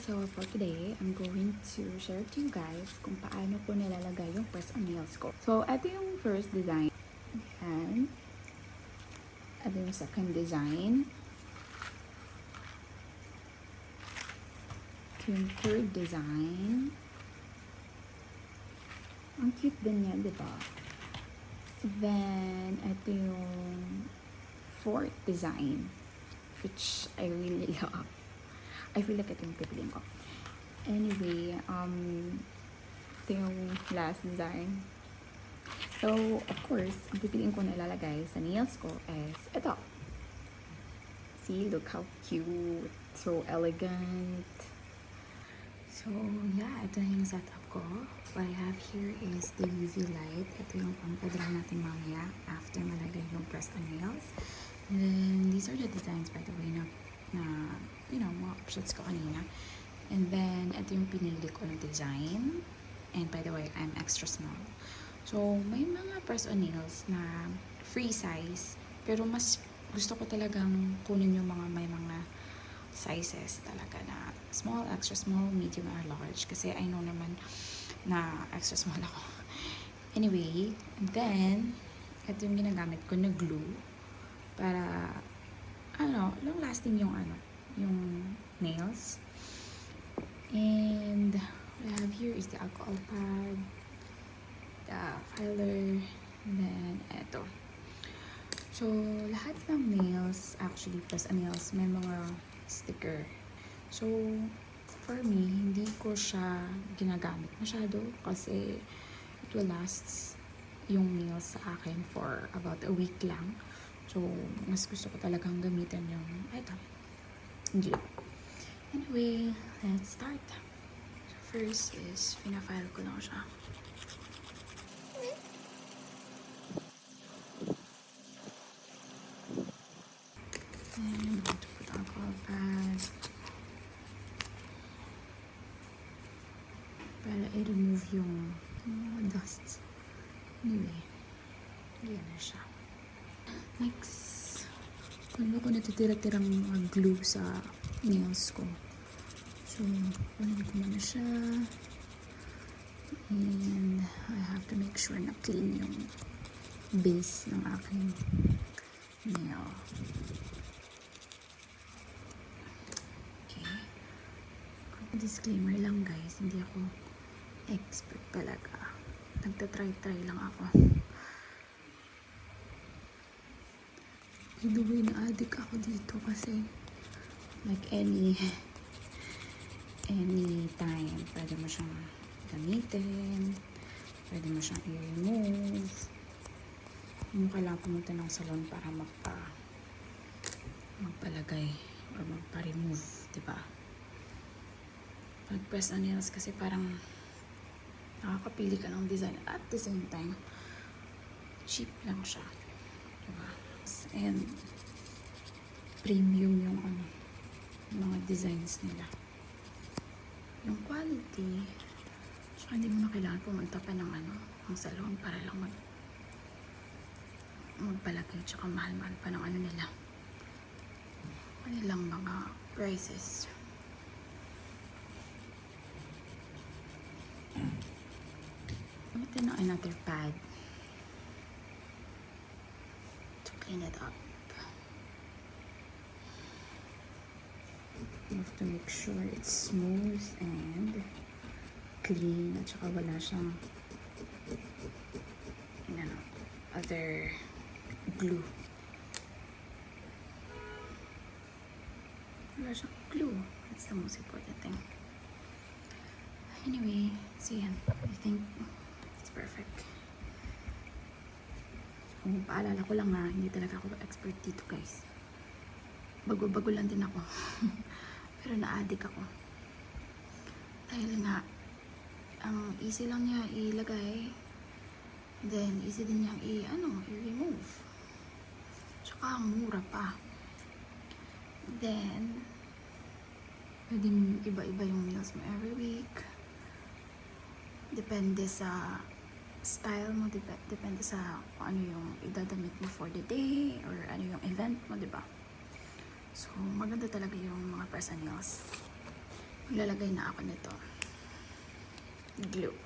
So for today, I'm going to share to you guys kung paano ko nilalagay yung press-on nails ko. So ito yung first design. Ayan. Ito yung second design. Ito yung third design. Ang cute din niya, di ba? Then, ito yung fourth design, which I really love. I feel like ito yung pipiliin ko. Anyway, ito yung last design. So, of course, ang pipiliin ko na ilalagay sa nails ko is ito. See, look how cute. So elegant. So, yeah, ito na yung setup ko. What I have here is the UV light. Ito yung pampadala natin mamaya after malagay yung press-on nails. And then, these are the designs, by the way, na mga options ko kanina. And then, ito yung pinili ko ng design. And by the way, I'm extra small. So, may mga press-on nails na free size. Pero mas gusto ko talagang kunin yung may mga sizes talaga na small, extra small, medium, or large. Kasi I know naman na extra small ako. Anyway, and then, ito yung ginagamit ko na glue para, long lasting yung yung nails. And what I have here is the alcohol pad, the filer, and then eto. So, lahat ng nails, actually, press-on nails, may mga sticker. So, for me, hindi ko siya ginagamit masyado kasi it will last yung nails sa akin for about a week lang. So, mas gusto ko talagang gamitin yung glue. Anyway, let's start. So, first is, pinafile ko na siya. And I'm going to put alcohol pad para i-remove yung dust. Anyway, yan na siya. Next, ano ko natitira-tirang glue sa nails ko. So, kunin ko muna siya. And I have to make sure na clean yung base ng aking nail. Okay. Disclaimer lang guys, hindi ako expert talaga. Nagtatry-try lang ako. By the way, na-addict ako dito kasi like any time pwede mo siyang gamitin, pwede mo siyang i-remove. Hindi mo kailangan pumunta ng salon para magpalagay or magpa-remove, diba? Pag press-on nails kasi parang nakakapili ka ng design at the same time cheap lang siya, diba? And premium yung mga designs nila, yung quality. So hindi mo na kailangan pumunta pa ng salon para lang magpalagay, tsaka mahal-mahal pa ng nila, kanilang mga prices. Gamitin na another pad to clean it up. You have to make sure it's smooth and clean, at saka wala siyang other glue. Wala siyang glue. That's the most important thing. Anyway, so yan. I think it's perfect. So, paalala ko lang hindi talaga ako expert dito guys. Bago-bago lang din ako. Pero na-addict ako. Dahil nga, ang easy lang niya ilagay. Then, easy din niyang i-remove. Tsaka, mura pa. Then, pwedeng iba-iba yung nails mo every week. Depende sa style mo, depende sa kung ano yung idadamit mo for the day or ano yung event mo, diba? So, maganda talaga yung mga press-on nails. Lalagay na ako nito. Glue.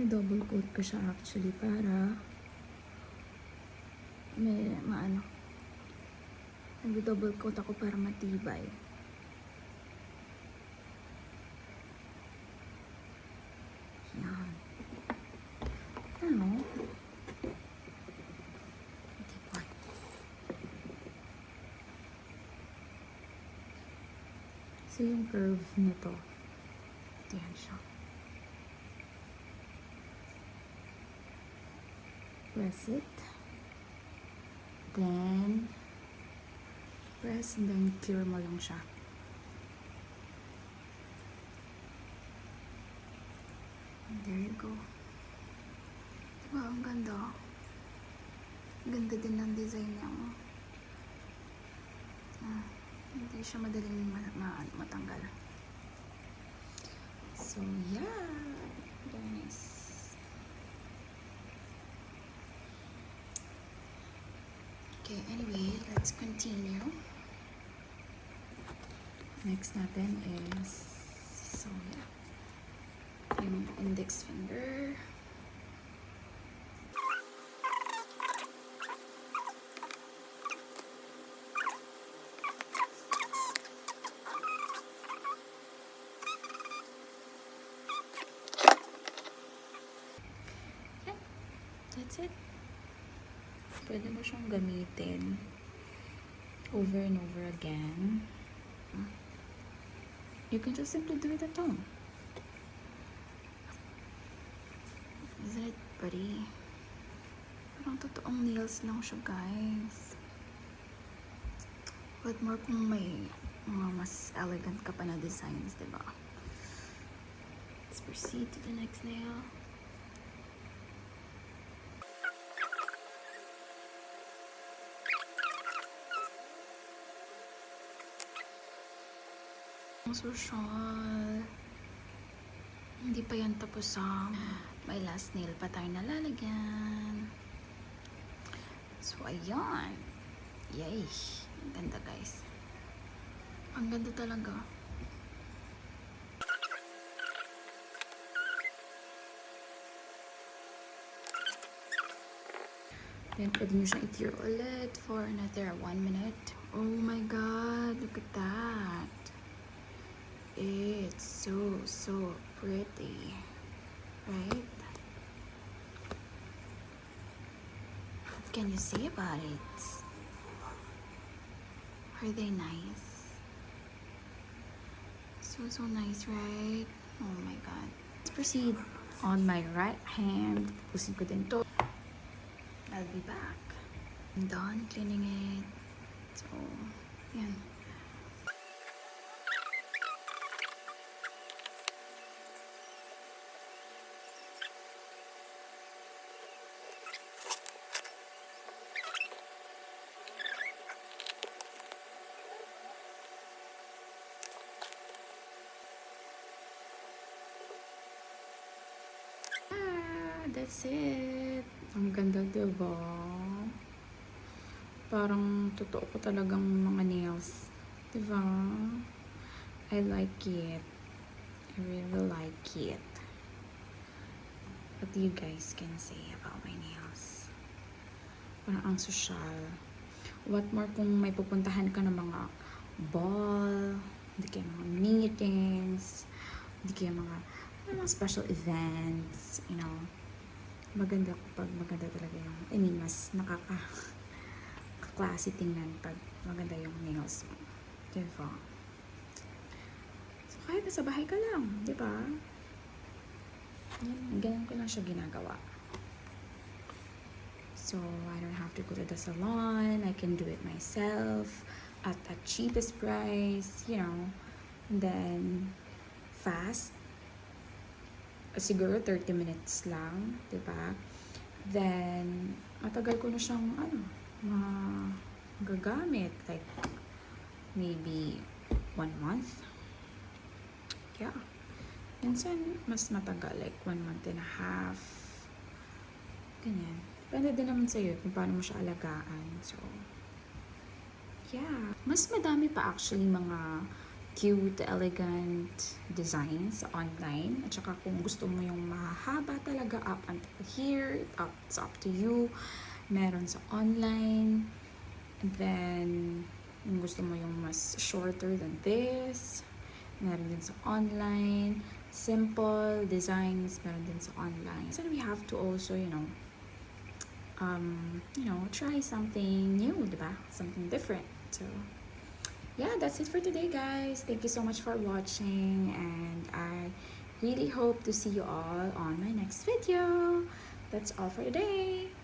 Double coat ko siya actually para may maano. Nag-double coat ako para matibay. Yan. Ano? Matibay. So yung curve nito. Ito yan siya. Press it. Then, press and then clear mo lang siya. And there you go. Diba, ang ganda. Ganda din ng design niya. Hindi siya madaling matanggal. So, yeah. Very nice. Okay, anyway, let's continue. Next natin is, so yeah, yung index finger. Yeah, that's it. Pwede mo siyang gamitin over and over again. You can just simply do it at home. Isn't it pretty? Parang totoong nails lang siya, guys. But more kung may mga mas elegant ka pa na designs, diba? Let's proceed to the next nail. Social. Hindi pa yan tapos may last nail pa tayo nalalagyan. So, ayan. Yay. Ang ganda, guys. Ang ganda talaga. Then, pwede nyo siyang i-tear ulit for another 1 minute. Oh my God. Look at that. It's so pretty, right? What can you say about it? Are they nice? So nice, right? Oh my God. Let's proceed. On my right hand, pusin ko din to. I'll be back. I'm done cleaning it. So, yan. That's it. Ang ganda, diba? Parang totoo ko talagang mga nails. Diba? I like it. I really like it. What do you guys can say about my nails? Parang ang social. What more kung may pupuntahan ka ng mga ball, hindi kaya mga meetings, hindi kaya mga special events, you know. Maganda kapag maganda talaga yung, I mean, mas nakaka-classy tingnan pag maganda yung nails mo. Diba? So, kahit nasa bahay ka lang, diba? Yan, ganyan ko lang siya ginagawa. So, I don't have to go to the salon. I can do it myself at the cheapest price, you know. And then, fast. Siguro 30 minutes lang, diba? Then, matagal ko na siyang, magagamit. Like, maybe 1 month. Yeah. Minsan, mas matagal. Like, 1 month and a half. Ganyan. Depende din naman sa'yo kung paano mo siya alagaan. So, yeah. Mas madami pa actually mga cute, elegant designs sa online. At saka kung gusto mo yung mahaba talaga up until here, it's up to you. Meron sa online. And then, kung gusto mo yung mas shorter than this, meron din sa online. Simple designs, meron din sa online. So we have to also, try something new, diba? Something different. So, yeah, that's it for today, guys. Thank you so much for watching, and I really hope to see you all on my next video. That's all for today.